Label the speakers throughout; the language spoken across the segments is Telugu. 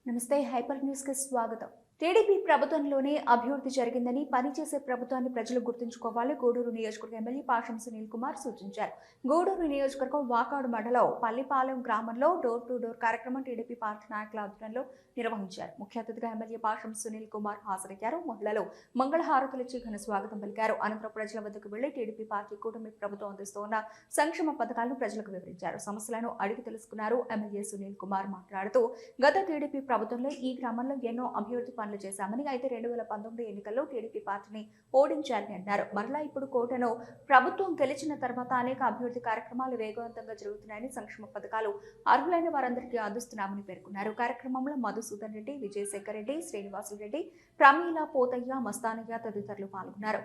Speaker 1: నమస్తే హైపర్ న్యూస్ కి స్వాగతం. టీడీపీ ప్రభుత్వంలోనే అభివృద్ధి జరిగిందని, పనిచేసే ప్రభుత్వాన్ని ప్రజలు గుర్తుంచుకోవాలి గూడూరు నియోజకవర్గ ఎమ్మెల్యే పాషం సునీల్ కుమార్ సూచించారు. గూడూరు నియోజకవర్గం వాకాడు మండలం పల్లిపాలెం గ్రామంలో డోర్ టు డోర్ కార్యక్రమం టీడీపీ పార్టీ నాయకుల ఆధ్వర్యంలో నిర్వహించారు. ముఖ్య అతిథిగా ఎమ్మెల్యే పాషం సునీల్ కుమార్ హాజరయ్యారు. మహిళలు మంగళహారతులిచ్చి ఘన స్వాగతం పలికారు. అనంతరం ప్రజల వద్దకు వెళ్లి టీడీపీ పార్టీ కూటమి ప్రభుత్వం అందిస్తున్న సంక్షేమ పథకాలను ప్రజలకు వివరించారు. సమస్యలను అడిగి తెలుసుకున్నారు. ఎమ్మెల్యే సునీల్ కుమార్ మాట్లాడుతూ గత టీడీపీ ప్రభుత్వంలో ఈ గ్రామంలో ఎన్నో అభివృద్ధి పనులు చేశామని, అయితే 2019 ఎన్నికల్లో టీడీపీ పార్టీని ఓడించారని అన్నారు. మరలా ఇప్పుడు కోటను ప్రభుత్వం గెలిచిన తర్వాత అనేక అభివృద్ధి కార్యక్రమాలు వేగవంతంగా జరుగుతున్నాయని, సంక్షేమ పథకాలు అర్హులైన వారందరికీ అందిస్తున్నామని పేర్కొన్నారు. కార్యక్రమంలో మధుసూదన్ రెడ్డి, విజయశేఖర్ రెడ్డి, శ్రీనివాసులు రెడ్డి, ప్రమీల, పోతయ్య, మస్తానయ్య తదితరులు పాల్గొన్నారు.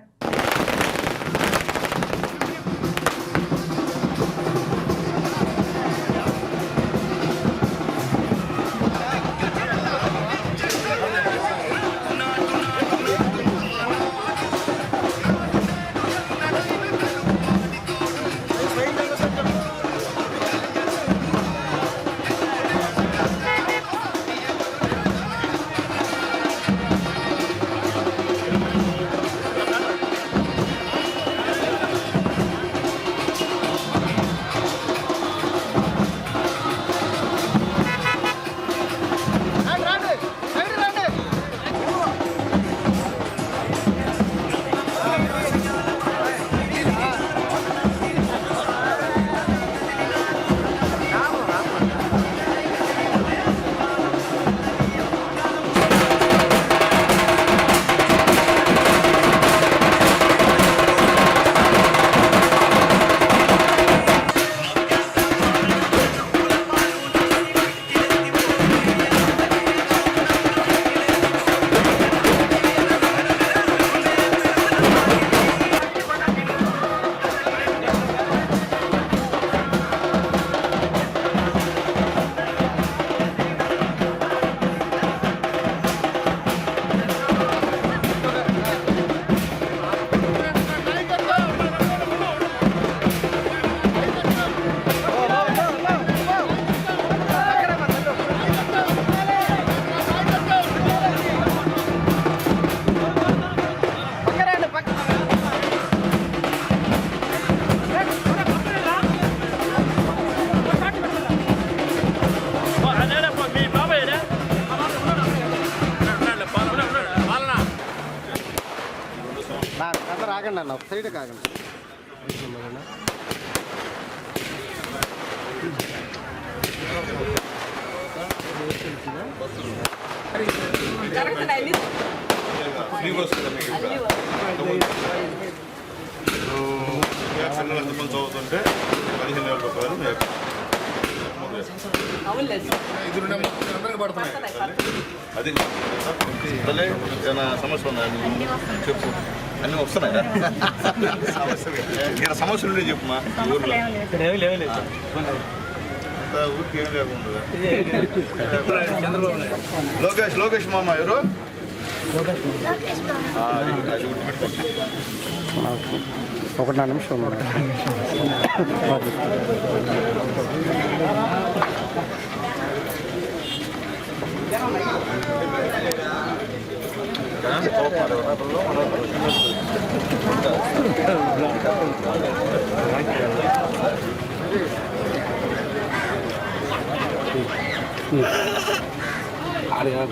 Speaker 2: ఆగండి అన్న, సైడ్ కాగండి.
Speaker 3: పిల్లలు చదువుతుంటే 15,000 రూపాయలు అది ఏమైనా సమస్య ఉన్నాయని చెప్పు. అన్నీ వస్తున్నాయా? ఇక్కడ సమస్యలు ఉండే చెప్పుమా. ఊరికి ఏం లేకుండా లోకేష్ మామ ఎవరు?
Speaker 2: ఒకటి నిమిషం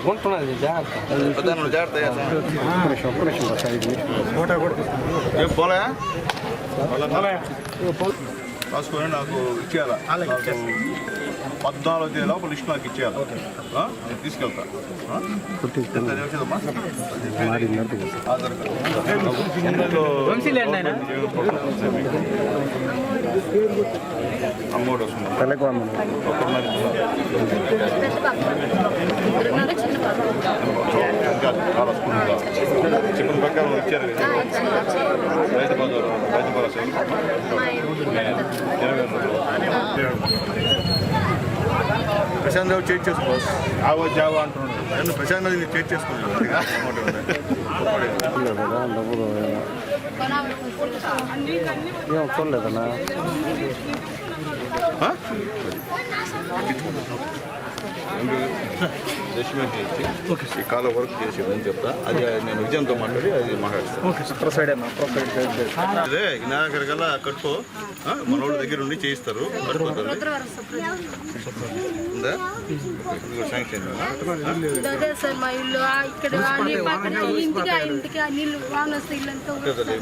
Speaker 2: కొంటున్నది
Speaker 3: జాగ్రత్త పోలే రాసుకొని నాకు ఇచ్చేయాలా. 14వ తేదీ లోపల లిస్ట్ నాకు ఇచ్చేయాలి. నేను తీసుకెళ్తా. అమ్మోడు వస్తుంది చికెన్ ప్రకారం ఇచ్చారు. రైతు భరోసా ప్రశాంత్ రావు చేంజ్ చేసుకో. ఆవో జావో అంటున్నాడు. ప్రశాంత్ రావు చేంజ్ చేసుకోలేదు.
Speaker 2: ఏం చూడలేదన్నా.
Speaker 3: ఎస్టిమేట్ చేసి ఈ కాల వర్క్ చేసి అని చెప్తా. అది నేను విజయంతో మాట్లాడి అది మాట్లాడిస్తాను. అదే వినాయకర్ కల్లా కట్టుకో, మనోళ్ళ దగ్గర ఉండి చేయిస్తారు. కట్టుకోతుంది ఉందా శాంక్షన్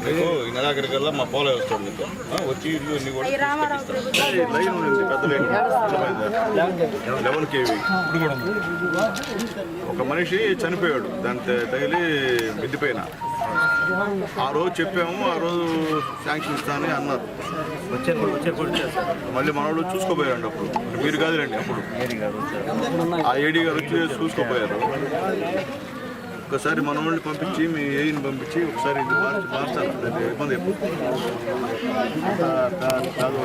Speaker 3: మీకు వినాయకర్ కల్లా మా పోలే వస్తుంది. మీకు వచ్చి ఇల్లు కూడా లైన్ ఉంది, పెద్ద లైన్ 11 kV. ఇప్పుడు కూడా ఒక మనిషి చనిపోయాడు, దానికి తగిలి మిద్దిపోయిన. ఆ రోజు చెప్పాము, ఆ రోజు శాంక్షన్ ఇస్తానని అన్నారు. మళ్ళీ మనోళ్ళు చూసుకోపోయారండి. అప్పుడు మీరు కాదులేండి, అప్పుడు ఆ ఏడీ గారు వచ్చి చూసుకోపోయారు. ఒకసారి మన వాళ్ళని పంపించి మీ ఏఈని పంపించి ఒకసారి ఇది మార్చాలి. ఇబ్బంది కాదు.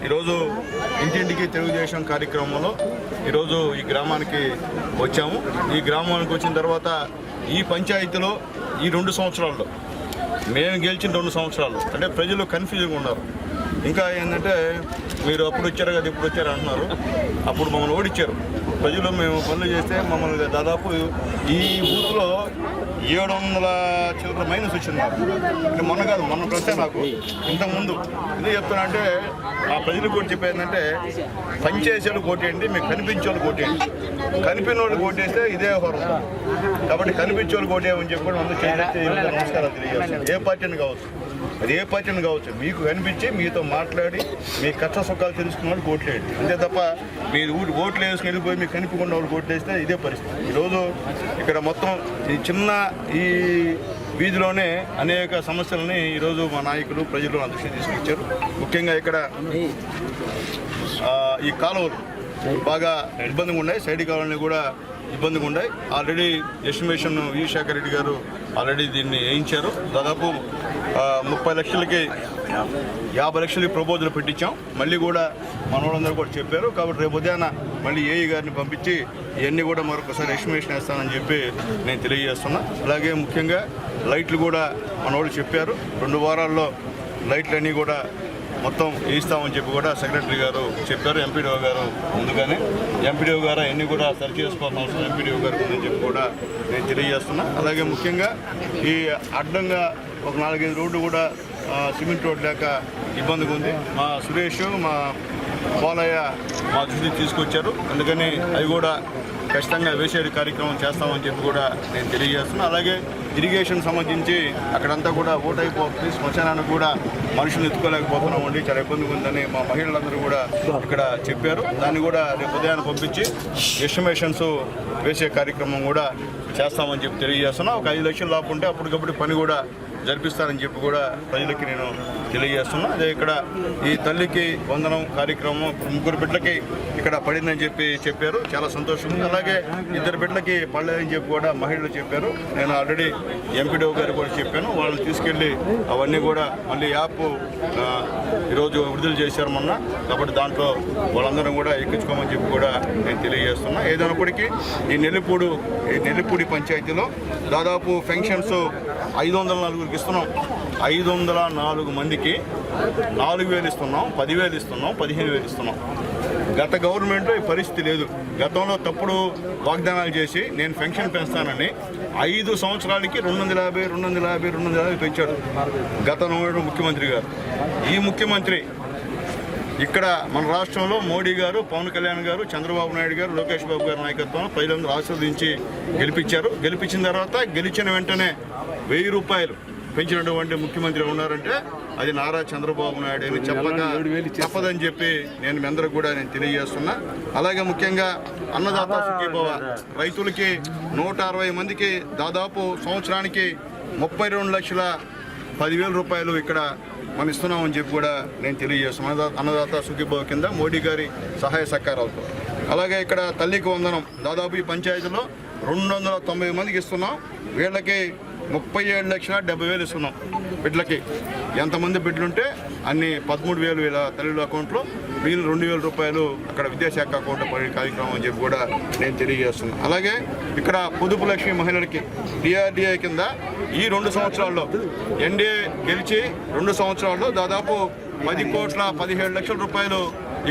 Speaker 3: ఈరోజు ఇంటింటికి తెలుగుదేశం కార్యక్రమంలో ఈరోజు ఈ గ్రామానికి వచ్చాము. ఈ గ్రామానికి వచ్చిన తర్వాత ఈ పంచాయతీలో ఈ 2 సంవత్సరాల్లో మేము గెలిచిన 2 సంవత్సరాలు అంటే ప్రజలు కన్ఫ్యూజ్గా ఉన్నారు. ఇంకా ఏంటంటే మీరు అప్పుడు వచ్చారు కదా ఇప్పుడు వచ్చారు అంటున్నారు. అప్పుడు మమ్మల్ని ఓడిచ్చారు ప్రజలు. మేము పనులు చేస్తే మమ్మల్ని దాదాపు ఈ బూత్లో 700 చిల్లర మైనస్ వచ్చింది నాకు. అంటే మొన్న కాదు, మొన్న ప్రస్తే నాకు ఇంతకుముందు ఎందుకు చెప్తున్నా అంటే ఆ ప్రజలకు కూడా చెప్పేందంటే పనిచేసే వాళ్ళు కోటేయండి, మీకు కనిపించే వాళ్ళు కోటేయండి. కనిపిన వాళ్ళు కోటేస్తే ఇదే హోరం. కాబట్టి కనిపించే వాళ్ళు కోటేయమని చెప్పి అందరూ చేస్తే నమస్కారాలు తెలియజేస్తాను. ఏ పార్టీని కావచ్చు, అది ఏ పార్టీని కావచ్చు, మీకు కనిపించి మీతో మాట్లాడి మీ కష్ట సుఖాలు తెలుసుకున్న వాళ్ళు కోట్లేయండి. అంతే తప్ప మీరు ఓట్లు వేసుకుని వెళ్ళిపోయి మీకు కనిపించకుండా వాళ్ళు కోట్లు వేస్తే ఇదే పరిస్థితి. ఈరోజు ఇక్కడ మొత్తం ఈ చిన్న ఈ వీధిలోనే అనేక సమస్యలని ఈరోజు మా నాయకులు ప్రజలు నా దృష్టికి తీసుకొచ్చారు. ముఖ్యంగా ఇక్కడ ఈ కాలువలు బాగా ఇబ్బందిగా ఉన్నాయి, సైడ్ కాలువలని కూడా ఇబ్బందిగా ఉన్నాయి. ఆల్రెడీ ఎస్టిమేషన్ వి శేఖర్ రెడ్డి గారు ఆల్రెడీ దీన్ని వేయించారు. దాదాపు 30 లక్షలకి 50 లక్షలకి ప్రపోజల్ పెట్టించాం. మళ్ళీ కూడా మన వాళ్ళందరూ కూడా చెప్పారు. కాబట్టి రేపు ఉదయాన మళ్ళీ ఏఈ గారిని పంపించి ఇవన్నీ కూడా మరొకసారి ఎస్టిమేషన్ వేస్తానని చెప్పి నేను తెలియజేస్తున్నా. అలాగే ముఖ్యంగా లైట్లు కూడా మన వాళ్ళు చెప్పారు. 2 వారాల్లో లైట్లన్నీ కూడా మొత్తం వేయిస్తామని చెప్పి కూడా సెక్రటరీ గారు చెప్పారు. ఎంపీడీఓ గారు ముందుగానే ఎంపీడీఓ గారు అన్నీ కూడా సరి చేసుకోవాల్సిన అవసరం ఎంపీడీఓ గారు ఉందని చెప్పి కూడా నేను తెలియజేస్తున్నా. అలాగే ముఖ్యంగా ఈ అడ్డంగా ఒక 4-5 రోడ్డు కూడా సిమెంట్ రోడ్ లేక ఇబ్బందిగా ఉంది. మా సురేష్ మా పోలయ్య మా దృష్టికి తీసుకొచ్చారు. అందుకని అవి కూడా ఖచ్చితంగా వేసే కార్యక్రమం చేస్తామని చెప్పి కూడా నేను తెలియజేస్తున్నాను. అలాగే ఇరిగేషన్ సంబంధించి అక్కడంతా కూడా ఓట్ అయిపోతుంది. శ్మశానానికి కూడా మనుషులు ఎత్తుకోలేకపోతున్నామండి, చాలా ఇబ్బందిగా ఉందని మా మహిళలందరూ కూడా ఇక్కడ చెప్పారు. దాన్ని కూడా రేపు ఉదయాన్ని పంపించి ఎస్టిమేషన్స్ వేసే కార్యక్రమం కూడా చేస్తామని చెప్పి తెలియజేస్తున్నా. ఒక 5 లక్షలు లాపుంటే అప్పటికప్పుడు పని కూడా జరిపిస్తారని చెప్పి కూడా ప్రజలకి నేను తెలియజేస్తున్నా. అదే ఇక్కడ ఈ తల్లికి వందనం కార్యక్రమం 3 బిడ్డలకి ఇక్కడ పడిందని చెప్పి చెప్పారు. చాలా సంతోషం. అలాగే 2 బిడ్డలకి పడలేదని చెప్పి కూడా మహిళలు చెప్పారు. నేను ఆల్రెడీ ఎంపీడీఓ గారు కూడా చెప్పాను. వాళ్ళు తీసుకెళ్ళి అవన్నీ కూడా మళ్ళీ యాప్ ఈరోజు విడుదల చేశారు మొన్న. కాబట్టి దాంట్లో వాళ్ళందరం కూడా ఎక్కించుకోమని చెప్పి కూడా నేను తెలియజేస్తున్నా. ఏదైనప్పటికీ ఈ నెల్లిపూడి పంచాయతీలో దాదాపు పెన్షన్స్ 504 ఇస్తున్నాం. 504 మందికి 4,000 ఇస్తున్నాం, 10,000 ఇస్తున్నాం, 15,000 ఇస్తున్నాం. గత గవర్నమెంట్లో ఈ పరిస్థితి లేదు. గతంలో తప్పుడు వాగ్దానాలు చేసి నేను పెన్షన్ పెంచుతానని 5 సంవత్సరాలకి 250 పెంచాడు గత ముఖ్యమంత్రి గారు. ఈ ముఖ్యమంత్రి ఇక్కడ మన రాష్ట్రంలో మోడీ గారు, పవన్ కళ్యాణ్ గారు, చంద్రబాబు నాయుడు గారు, లోకేష్ బాబు గారి నాయకత్వంలో ప్రజలందరూ ఆశీర్వదించి గెలిపించారు. గెలిపించిన తర్వాత గెలిచిన వెంటనే 1000 రూపాయలు పెంచినటువంటి ముఖ్యమంత్రి ఉన్నారంటే అది నారా చంద్రబాబు నాయుడు అని చెప్పక తప్పదని చెప్పి నేను మీ అందరూ కూడా నేను తెలియజేస్తున్నా. అలాగే ముఖ్యంగా అన్నదాత సుఖీభవ రైతులకి 160 మందికి దాదాపు సంవత్సరానికి 32,10,000 రూపాయలు ఇక్కడ మనం ఇస్తున్నామని చెప్పి కూడా నేను తెలియజేస్తున్నాను. అన్నదాత సుఖీభవ కింద మోడీ గారి సహాయ సహకారాలతో. అలాగే ఇక్కడ తల్లికి వందనం దాదాపు ఈ పంచాయతీలో 290 మందికి ఇస్తున్నాం. వీళ్ళకి 37,70,000 ఇస్తున్నాం బిడ్డలకి. ఎంతమంది బిడ్డలుంటే అన్ని 13,000 వీళ్ళ తల్లుల అకౌంట్లో, మిగిలిన 2,000 రూపాయలు అక్కడ విద్యాశాఖ అకౌంట్లో పడే కార్యక్రమం అని చెప్పి కూడా నేను తెలియజేస్తున్నాను. అలాగే ఇక్కడ పొదుపు లక్ష్మి మహిళలకి డిఆర్డిఏ కింద ఈ 2 సంవత్సరాల్లో ఎన్డీఏ గెలిచి 2 సంవత్సరాల్లో దాదాపు 10,17,00,000 రూపాయలు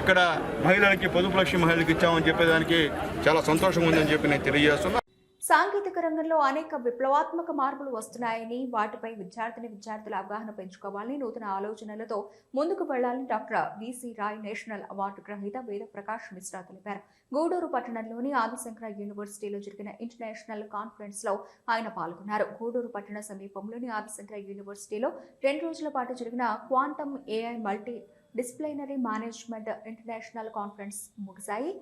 Speaker 3: ఇక్కడ మహిళలకి పొదుపు లక్ష్మి మహిళలకి ఇచ్చామని చెప్పేదానికి చాలా సంతోషంగా ఉందని చెప్పి నేను తెలియజేస్తున్నా.
Speaker 1: సాంకేతిక రంగంలో అనేక విప్లవాత్మక మార్పులు వస్తున్నాయని, వాటిపై విద్యార్థుల అవగాహన పెంచుకోవాలని, నూతన ఆలోచనలతో ముందుకు వెళ్లాలని doctor BC Roy national award గ్రహీత వేద ప్రకాష్ మిశ్రా తెలిపారు. గూడూరు పట్టణంలోని ఆదిశంకర యూనివర్సిటీలో జరిగిన ఇంటర్నేషనల్ కాన్ఫరెన్స్ లో ఆయన పాల్గొన్నారు. గూడూరు పట్టణ సమీపంలోని ఆదిశంకర యూనివర్సిటీలో 2 రోజుల పాటు జరిగిన quantum AI multidisciplinary management international conference ముగిశాయి.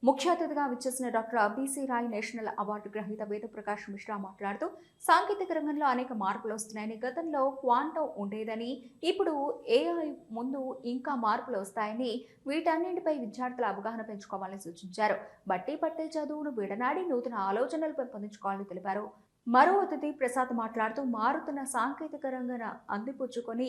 Speaker 1: ముఖ్య అతిథిగా విచ్చేసిన doctor BC Roy national award గ్రహీత వేద ప్రకాష్ మిశ్రా మాట్లాడుతూ సాంకేతిక రంగంలో అనేక మార్పులు వస్తున్నాయని, గతంలో క్వాంటం ఉండేదని, ఇప్పుడు ఏఐ ముందు ఇంకా మార్పులు వస్తాయని, వీటన్నింటిపై విద్యార్థుల అవగాహన పెంచుకోవాలని సూచించారు. బట్టి పట్టే చదువును విడనాడి నూతన ఆలోచనలు పెంపొందించుకోవాలని తెలిపారు. మరో అతిథి ప్రసాద్ మాట్లాడుతూ మారుతున్న సాంకేతిక రంగాన్ని అందిపుచ్చుకొని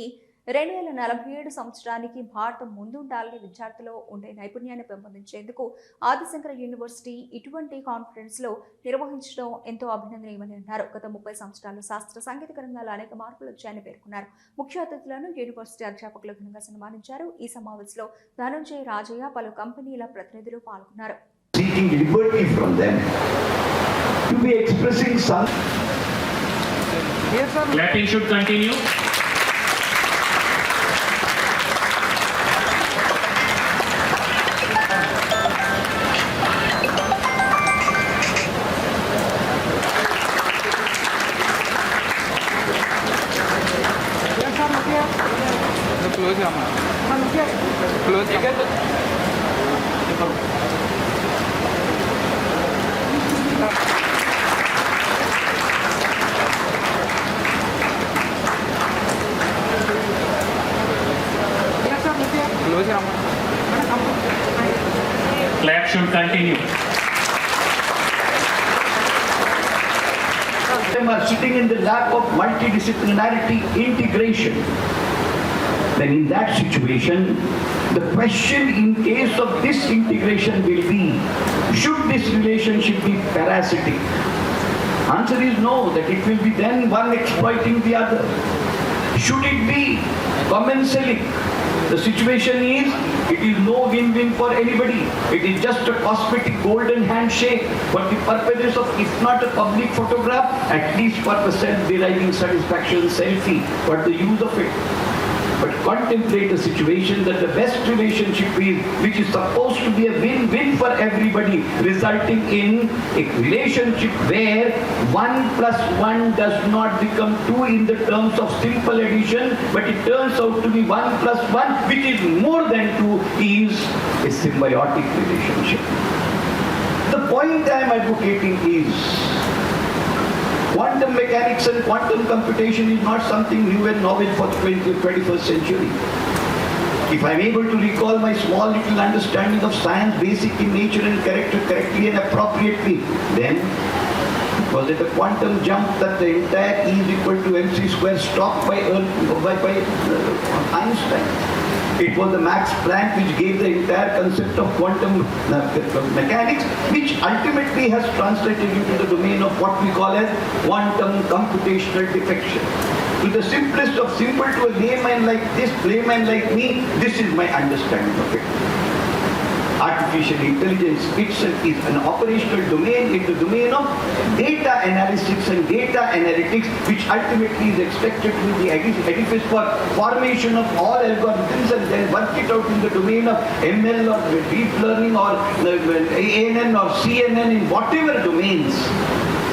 Speaker 1: 2047 సంవత్సరానికి భారతం ముందుండాలని, విద్యార్థుల్లో ఉండే నైపుణ్యాన్ని పెంపొందించేందుకు ఆదిశంకర యూనివర్సిటీ ఇటువంటి కాన్ఫరెన్స్లో నిర్వహించడం ఎంతో అభినందనీయమని అన్నారు. గత 30 సంవత్సరాలు శాస్త్ర సాంకేతిక రంగాల్లో అనేక మార్పులు వచ్చాయని పేర్కొన్నారు. ముఖ్య అతిథులను యూనివర్సిటీ అధ్యాపకులు ఘనంగా సన్మానించారు. ఈ సమావేశంలో ధనంజయ రాజయ్య, పలు కంపెనీల ప్రతినిధులు పాల్గొన్నారు.
Speaker 4: To be expressing some.
Speaker 5: Yes, sir. Clapping should continue.
Speaker 2: Yes, sir. Look here. Close your mouth. Look here. Close your mouth.
Speaker 5: Clap should continue.
Speaker 4: Them are sitting in the lap of multidisciplinarity integration. Then in that situation, the question in case of this integration will be, should this relationship be parasitic? Answer is no, that it will be then one exploiting the other. Should it be commensalic? The situation is, it is no win-win for anybody. It is just a cosmetic golden handshake for the purposes of, if not a public photograph, at least for the self-deriving satisfaction selfie, for the use of it. But contemplate a situation that the best relationship is, which is supposed to be a win-win for everybody, resulting in a relationship where 1 plus 1 does not become 2 in the terms of simple addition, but it turns out to be 1 plus 1, which is more than 2, is a symbiotic relationship. The point I am advocating is, quantum mechanics and quantum computation is not something new and novel for the 21st century. If I am able to recall my small little understanding of science, basic in nature and character correctly and appropriately, then was it a quantum jump that the entire E is equal to mc square stopped by Einstein? It was the Max Planck which gave the entire concept of quantum mechanics, which ultimately has translated into the domain of what we call as quantum computational defection. To the simplest of simple, to a layman like me, this is my understanding of it. Artificial intelligence itself is an operational domain in the domain of data analysis and data analytics, which ultimately is expected to be the edifice for formation of all algorithms and then work it out in the domain of ML or deep learning or ANN or CNN in whatever domains.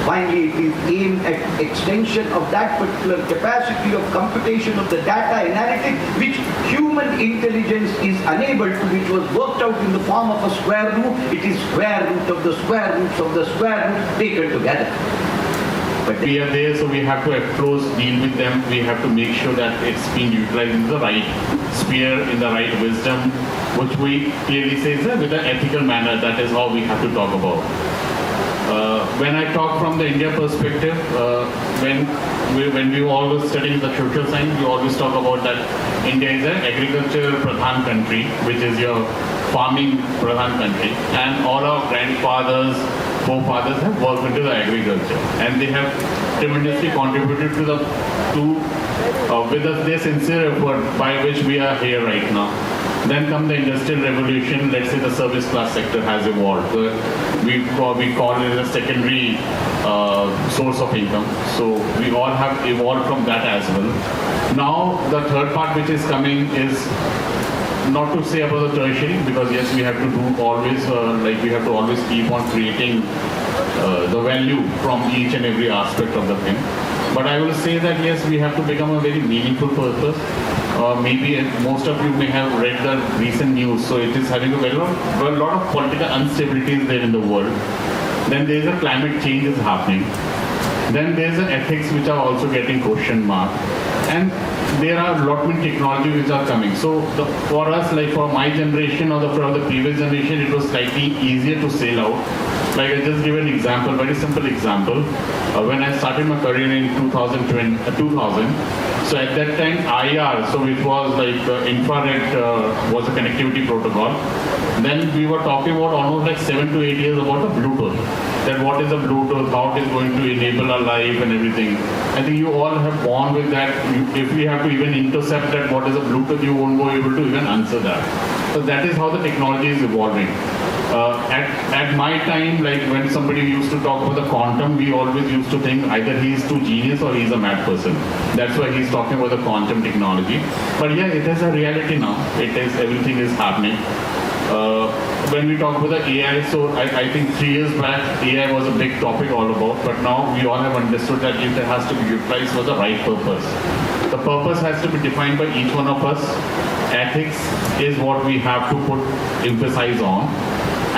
Speaker 4: Finally, it is aimed at extension of that particular capacity of computation of the data analytics which human intelligence is unable to, which was worked out in the form of a square root. It is square root of the square roots of the square roots taken together. But
Speaker 5: We are there, so we have to of course deal with them. We have to make sure that it's being utilized in the right sphere, in the right wisdom, which we clearly say is with an ethical manner. That is how we have to talk about. When I talk from the India perspective, when we always studying the social science, we always talk about that India is an agriculture pradhan country, which is your farming pradhan country, and all our grandfathers, forefathers have worked into the agriculture, and they have tremendously contributed with their sincere effort by which we are here right now. Then come the industrial revolution. Let's say the service class sector has evolved. We call it a secondary source of income. So we all have evolved from that as well. Now the third part which is coming is not to say about the tertiary, because yes, we have to do always we have to always keep on creating the value from each and every aspect of the thing. But I will say that yes, we have to become a very meaningful purpose. Maybe most of you may have read the recent news, so it is having a lot of political instabilities there in the world. Then there is a climate change is happening. Then there is an ethics which are also getting question mark, and there are a lot many technology which are coming. So for us, like for my generation or for the previous generation, it was slightly easier to sail out. Like I just give an example, very simple example. When I started my career in 2000, so at that time IR, so it was like infrared was a connectivity protocol. Then we were talking about almost like 7 to 8 years about the Bluetooth. That what is a Bluetooth, how it is going to enable our life and everything. I think you all have born with that. If we have to even intercept that what is a Bluetooth, you won't be able to even answer that. So that is how the technology is evolving. At my time, like when somebody used to talk about the quantum, we always used to think either he is too genius or he is a mad person. That's why he's talking about the quantum technology. But yeah, it is a reality now. Everything is happening. When we talk about the AI, so I think 3 years back, AI was a big topic all about, but now we all have understood that it has to be utilized for the right purpose. The purpose has to be defined by each one of us. Ethics is what we have to emphasize on.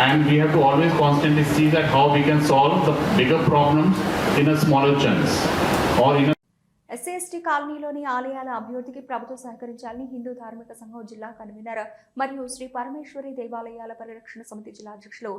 Speaker 5: And we have to always constantly see that how we can solve the bigger problems in a smaller chunks or in a
Speaker 1: SC కాలనీలోని ఆలయాల అభివృద్ధికి ప్రభుత్వం సహకరించాలని హిందూ ధార్మిక సంఘం జిల్లా కన్వీనర్ మరియు శ్రీ పరమేశ్వరి దేవాలయాల పరిరక్షణ సమితి జిల్లా అధ్యక్షులు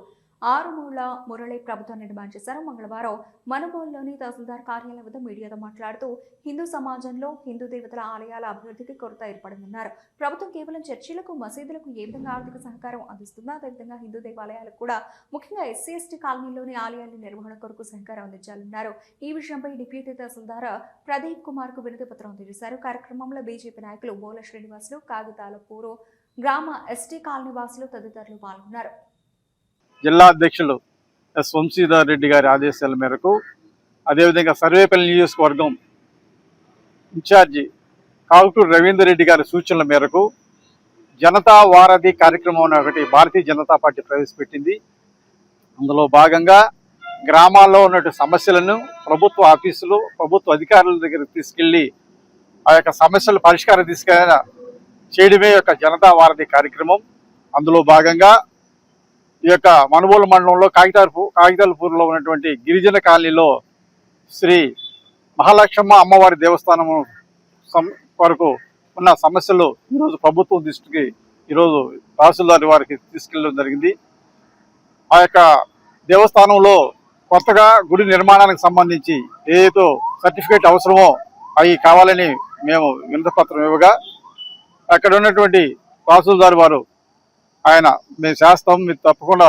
Speaker 1: ఆరుమూల మురళి ప్రభుత్వం నిర్మాణం చేశారు. మంగళవారం మనుబోలులోని తహసీల్దార్ కార్యాలయం వద్ద మీడియాతో మాట్లాడుతూ హిందూ సమాజంలో హిందూ దేవతల ఆలయాల అభివృద్ధికి కొరత ఏర్పడిందన్నారు. ప్రభుత్వం కేవలం చర్చిలకు, మసీదులకు ఏ విధంగా ఆర్థిక సహకారం అందిస్తుందో అదేవిధంగా హిందూ దేవాలయాలకు కూడా ముఖ్యంగా ఎస్సీ కాలనీలోని ఆలయాల నిర్వహణ కొరకు సహకారం అందించాలన్నారు. ఈ విషయంపై డిప్యూటీ తహసీల్దార్ ప్రదీప్ కుమార్ కు వినతి పత్రం అందజేశారు. కార్యక్రమంలో బీజేపీ నాయకులు బోల శ్రీనివాసులు, కాగితాల పూరు, గ్రామ ఎస్టీ కాలనీ వాసులు తదితరులు పాల్గొన్నారు.
Speaker 6: జిల్లా అధ్యక్షులు ఎస్ వంశీధర్ రెడ్డి గారి ఆదేశాల మేరకు, అదేవిధంగా సర్వేపల్లి నియోజకవర్గం ఇన్ఛార్జి కాకుటూరు రవీందర్ రెడ్డి గారి సూచనల మేరకు జనతా వారధి కార్యక్రమం ఒకటి భారతీయ జనతా పార్టీ ప్రవేశపెట్టింది. అందులో భాగంగా గ్రామాల్లో ఉన్నటువంటి సమస్యలను ప్రభుత్వ ఆఫీసులు, ప్రభుత్వ అధికారుల దగ్గరికి తీసుకెళ్లి ఆ యొక్క సమస్యలు పరిష్కారం చేయడమే యొక్క జనతా వారధి కార్యక్రమం. అందులో భాగంగా ఈ యొక్క మనుబోలు మండలంలో కాగితాలపూర్లో ఉన్నటువంటి గిరిజన కాలనీలో శ్రీ మహాలక్ష్మ అమ్మవారి దేవస్థానం వరకు ఉన్న సమస్యలు ఈరోజు ప్రభుత్వం దృష్టికి ఈరోజు తహసీల్దార్ వారికి తీసుకెళ్ళడం జరిగింది. ఆ యొక్క దేవస్థానంలో కొత్తగా గుడి నిర్మాణానికి సంబంధించి ఏదో సర్టిఫికేట్ అవసరమో అవి కావాలని మేము వినతిపత్రం ఇవ్వగా అక్కడ ఉన్నటువంటి తహసీల్దార్ వారు ఆయన మేము చేస్తాం, మీరు తప్పకుండా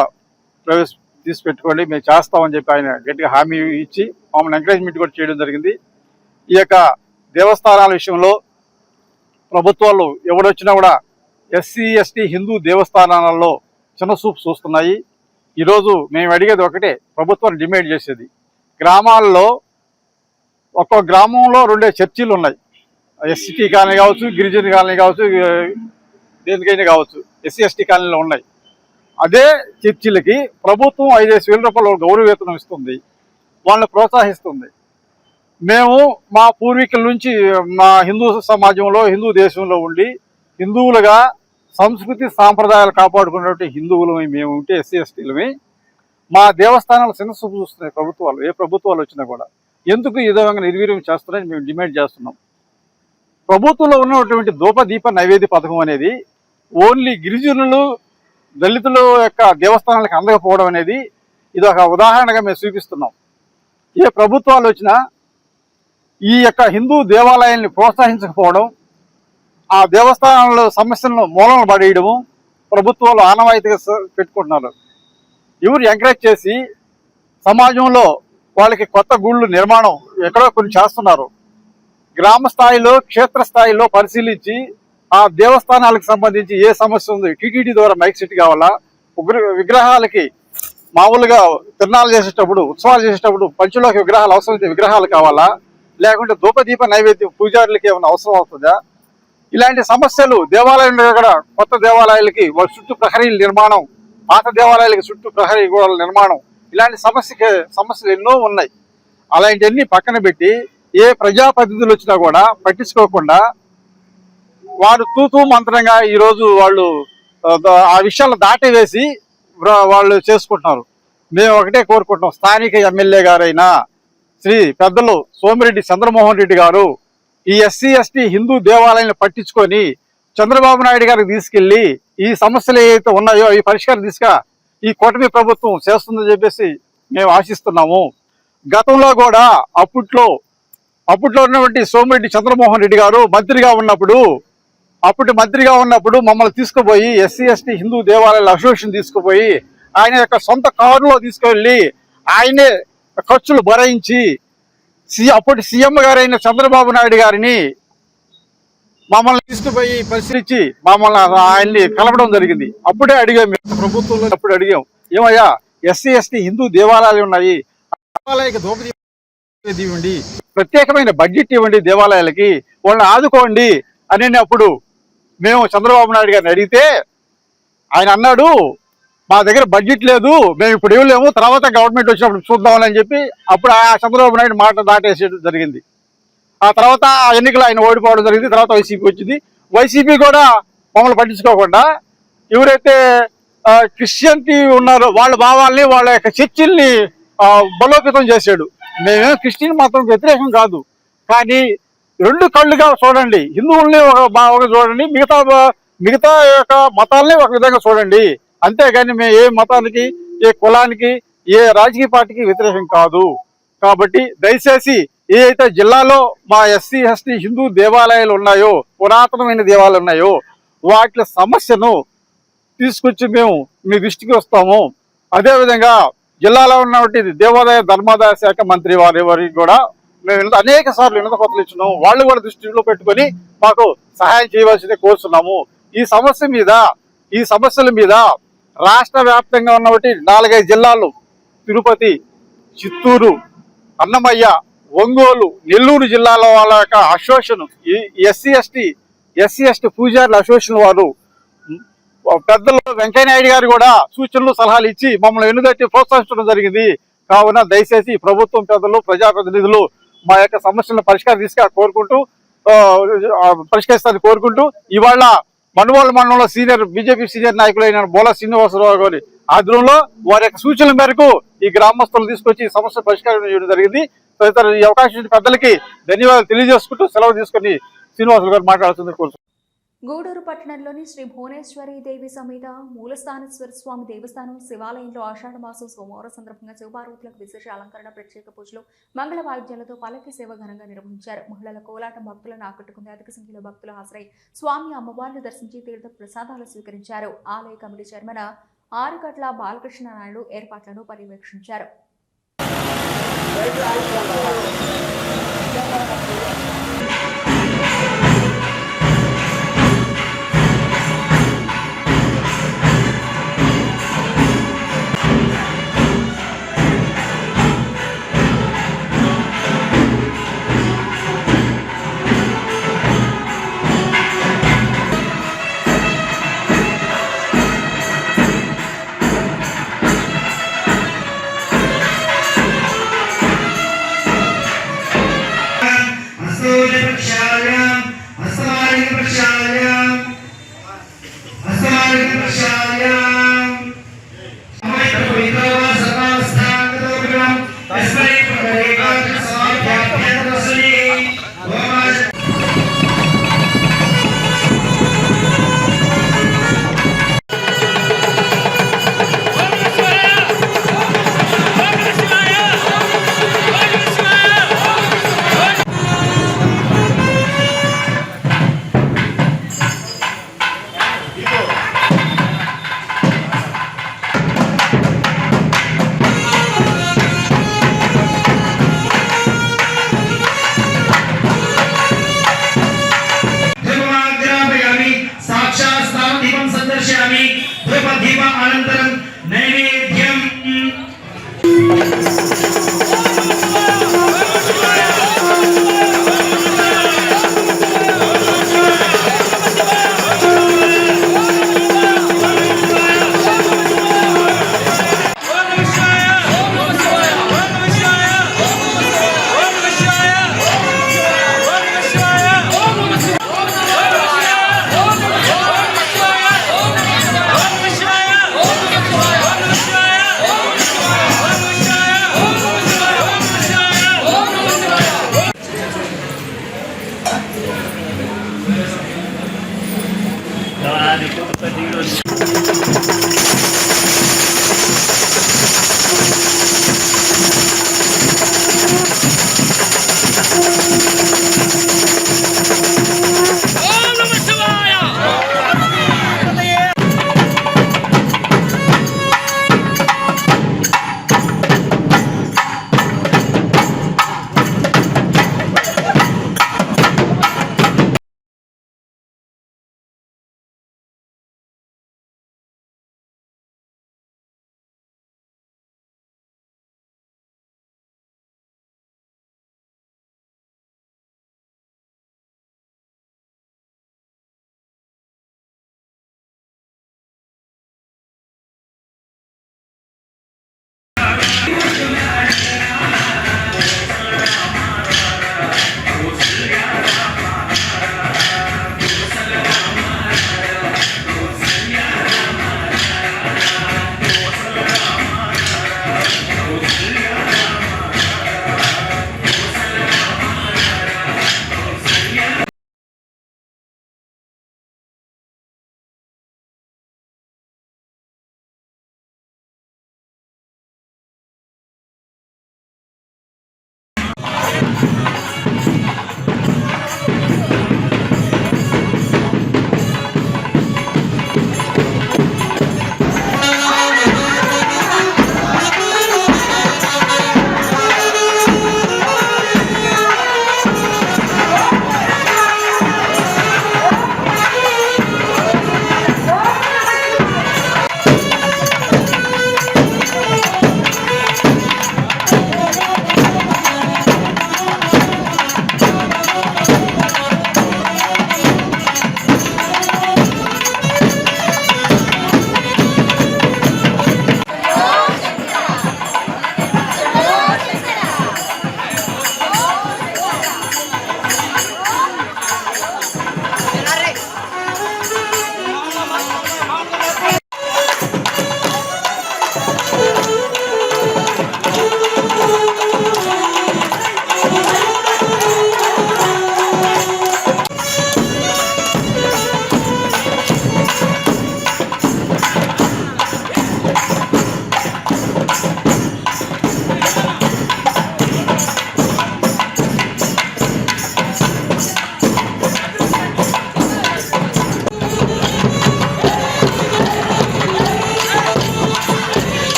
Speaker 6: తీసి పెట్టుకోండి, మేము చేస్తామని చెప్పి ఆయన గట్టిగా హామీ ఇచ్చి మమ్మల్ని ఎంకరేజ్మెంట్ కూడా చేయడం జరిగింది. ఈ యొక్క దేవస్థానాల విషయంలో ప్రభుత్వాలు ఎవడొచ్చినా కూడా ఎస్సీ ఎస్టీ హిందూ దేవస్థానాలలో చిన్న చూపు చూస్తున్నాయి. ఈరోజు మేము అడిగేది ఒకటే, ప్రభుత్వం డిమాండ్ చేసేది, గ్రామాల్లో ఒక్కో గ్రామంలో 2 చర్చిలు ఉన్నాయి. ఎస్సీ కాలనీ కావచ్చు, గిరిజన కాలనీ కావచ్చు, దేనికైనా కావచ్చు, ఎస్సీ ఎస్టీ కాలనీలో ఉన్నాయి. అదే చర్చిలకి ప్రభుత్వం 5,000 రూపాయలు గౌరవ వేతనం ఇస్తుంది. వాళ్ళని ప్రోత్సహిస్తుంది. మేము మా పూర్వీకుల నుంచి మా హిందూ సమాజంలో హిందూ దేశంలో ఉండి హిందువులుగా సంస్కృతి సాంప్రదాయాలు కాపాడుకున్నటువంటి హిందువులు మేము ఉంటే ఎస్సీ ఎస్టీలమి మా దేవస్థానాలు చిన్నసూపు చూస్తున్నాయి ప్రభుత్వాలు. ఏ ప్రభుత్వాలు వచ్చినా కూడా ఎందుకు ఈ విధంగా నిర్వీర్యం చేస్తున్నారని మేము డిమాండ్ చేస్తున్నాం. ప్రభుత్వంలో ఉన్నటువంటి ధూపదీప నైవేద్య పథకం అనేది ఓన్లీ గిరిజనులు దళితుల యొక్క దేవస్థానాలకు అందకపోవడం అనేది ఇది ఒక ఉదాహరణగా మేము చూపిస్తున్నాం. ఏ ప్రభుత్వాలు వచ్చినా ఈ యొక్క హిందూ దేవాలయాల్ని ప్రోత్సహించకపోవడం, ఆ దేవస్థానాల సమస్యలను మూలన పడేయడము ప్రభుత్వాలు ఆనవాయితీగా పెట్టుకుంటున్నారు. ఎవరు ఎంకరేజ్ చేసి సమాజంలో వాళ్ళకి కొత్త గుళ్ళు నిర్మాణం ఎక్కడో కొన్ని చేస్తున్నారు. గ్రామ స్థాయిలో క్షేత్రస్థాయిలో పరిశీలించి ఆ దేవస్థానాలకు సంబంధించి ఏ సమస్య ఉంది, టీటీడీ ద్వారా మైక్ సెట్ కావాలా, విగ్రహాలకి మామూలుగా తిరణాలు చేసేటప్పుడు ఉత్సవాలు చేసేటప్పుడు పంచులోకి విగ్రహాలు అవసరమైతే విగ్రహాలు కావాలా, లేకుంటే ధూపదీప నైవేద్యం పూజారులకి ఏమైనా అవసరం అవుతుందా, ఇలాంటి సమస్యలు దేవాలయంలో కూడా కొత్త దేవాలయాలకి వాళ్ళ చుట్టూ ప్రహరీల నిర్మాణం, పాత దేవాలయాలకి చుట్టూ ప్రహరీ గోడల నిర్మాణం, ఇలాంటి సమస్యలు ఎన్నో ఉన్నాయి. అలాంటివన్నీ పక్కన పెట్టి ఏ ప్రజాప్రతినిధులు వచ్చినా కూడా పట్టించుకోకుండా వారు తూతూ మంత్రంగా ఈరోజు వాళ్ళు ఆ విషయాలు దాటి వేసి వాళ్ళు చేసుకుంటున్నారు. మేము ఒకటే కోరుకుంటున్నాం, స్థానిక ఎమ్మెల్యే గారైన శ్రీ పెద్దలు సోమిరెడ్డి చంద్రమోహన్ రెడ్డి గారు ఈ ఎస్సీ ఎస్టీ హిందూ దేవాలయాన్ని పట్టించుకొని చంద్రబాబు నాయుడు గారికి తీసుకెళ్లి ఈ సమస్యలు ఏవైతే ఉన్నాయో ఈ పరిష్కారం దిశగా ఈ కూటమి ప్రభుత్వం చేస్తుందని చెప్పేసి మేము ఆశిస్తున్నాము. గతంలో కూడా అప్పట్లో ఉన్నటువంటి సోమిరెడ్డి చంద్రమోహన్ రెడ్డి గారు మంత్రిగా ఉన్నప్పుడు మమ్మల్ని తీసుకుపోయి ఎస్సీ ఎస్టీ హిందూ దేవాలయాల అసోసియేషన్ తీసుకుపోయి ఆయన యొక్క సొంత కారులో తీసుకువెళ్ళి ఆయనే ఖర్చులు భరించి అప్పటి సీఎం గారైన చంద్రబాబు నాయుడు గారిని మమ్మల్ని తీసుకుపోయి పరిశీలించి ఆయన్ని కలపడం జరిగింది. అప్పుడే అడిగాం, ప్రభుత్వంలో అప్పుడు అడిగాం, ఏమయ్యా ఎస్సీ ఎస్టీ హిందూ దేవాలయాలు ఉన్నాయి, దేవాలయకి దోపదీపం ఇవ్వండి, ప్రత్యేకమైన బడ్జెట్ ఇవ్వండి, దేవాలయాలకి వాళ్ళని ఆదుకోండి అని అప్పుడు మేము చంద్రబాబు నాయుడు గారిని అడిగితే ఆయన అన్నాడు, మా దగ్గర బడ్జెట్ లేదు, మేము ఇప్పుడు ఇవ్వలేము, తర్వాత గవర్నమెంట్ వచ్చినప్పుడు చూద్దామని చెప్పి అప్పుడు ఆ చంద్రబాబు నాయుడు మాట దాటేసేయడం జరిగింది. ఆ తర్వాత ఎన్నికలు ఆయన ఓడిపోవడం జరిగింది. తర్వాత వైసీపీ వచ్చింది. వైసీపీ కూడా మమ్మల్ని పట్టించుకోకుండా ఎవరైతే క్రిస్టియన్టీ ఉన్నారో వాళ్ళ భావాల్ని వాళ్ళ యొక్క చర్చిల్ని బలోపేతం చేశాడు. మేమేమో క్రిస్టియన్ మాత్రం వ్యతిరేకం కాదు, కానీ రెండు కళ్ళుగా చూడండి, హిందువుల్ని ఒక చూడండి, మిగతా యొక్క మతాలని ఒక విధంగా చూడండి, అంతేగాని మేము ఏ మతానికి ఏ కులానికి ఏ రాజకీయ పార్టీకి వ్యతిరేకం కాదు. కాబట్టి దయచేసి ఏదైతే జిల్లాలో మా ఎస్సీ ఎస్టీ హిందూ దేవాలయాలు ఉన్నాయో, పురాతనమైన దేవాలయాలు ఉన్నాయో, వాటి సమస్యను తీసుకొచ్చి మేము మీ దృష్టికి వస్తాము. అదేవిధంగా జిల్లాలో ఉన్నటువంటి దేవాదాయ ధర్మాదాయ శాఖ మంత్రి వారికి కూడా మేము అనేక సార్లు వినతి పత్రాలు ఇచ్చినాము. వాళ్ళు కూడా దృష్టిలో పెట్టుకొని మాకు సహాయం చేయవలసిందే కోరుతున్నాము. ఈ సమస్యల మీద రాష్ట్ర వ్యాప్తంగా ఉన్నటువంటి 4-5 జిల్లాలు, తిరుపతి, చిత్తూరు, అన్నమయ్య, ఒంగోలు, నెల్లూరు జిల్లాల వాళ్ళ యొక్క అసోసియేషన్, ఎస్సీ ఎస్టీ పూజారుల అసోసియేషన్ వారు పెద్దలు వెంకయ్యనాయుడు గారు కూడా సూచనలు సలహాలు ఇచ్చి మమ్మల్ని ఎన్నుదట్టి ప్రోత్సహించడం జరిగింది. కావున దయచేసి ప్రభుత్వం పెద్దలు ప్రజాప్రతినిధులు మా యొక్క సమస్యలను పరిష్కరిస్తారని కోరుకుంటూ ఇవాళ మనువాళ్ళ మండలంలో బీజేపీ సీనియర్ నాయకులైన బోలా శ్రీనివాసరావు గారి ఆధ్వర్యంలో వారి యొక్క సూచనల మేరకు ఈ గ్రామస్తులను తీసుకొచ్చి ఈ సమస్య పరిష్కారం చేయడం జరిగింది. తదితర ఈ అవకాశం పెద్దలకి ధన్యవాదాలు తెలియజేసుకుంటూ సెలవు తీసుకుని శ్రీనివాసులు గారు మాట్లాడుతుంది కోరుతున్నాను.
Speaker 1: గూడూరు పట్టణంలోని శ్రీ భువనేశ్వరి దేవి సమేత మూలస్థానేశ్వర స్వామి దేవస్థానం శివాలయంలో ఆషాఢ మాసం సోమవారం సందర్భంగా శివపార్వతులకు విశేష అలంకరణ, ప్రత్యేక పూజలు, మంగళ వాయిద్యాలతో పల్లకి సేవ ఘనంగా నిర్వహించారు. మహిళల కోలాటం భక్తులను ఆకట్టుకుంది. అధిక సంఖ్యలో భక్తులు హాజరై స్వామి అమ్మవారిని దర్శించి తీర్థ ప్రసాదాలు స్వీకరించారు. ఆలయ కమిటీ చైర్మన్ ఆరుగట్ల బాలకృష్ణ నాయుడు ఏర్పాట్లను పర్యవేక్షించారు.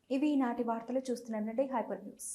Speaker 1: ఇవి ఈనాటి వార్తలు చూస్తున్నానండి హైపర్ న్యూస్.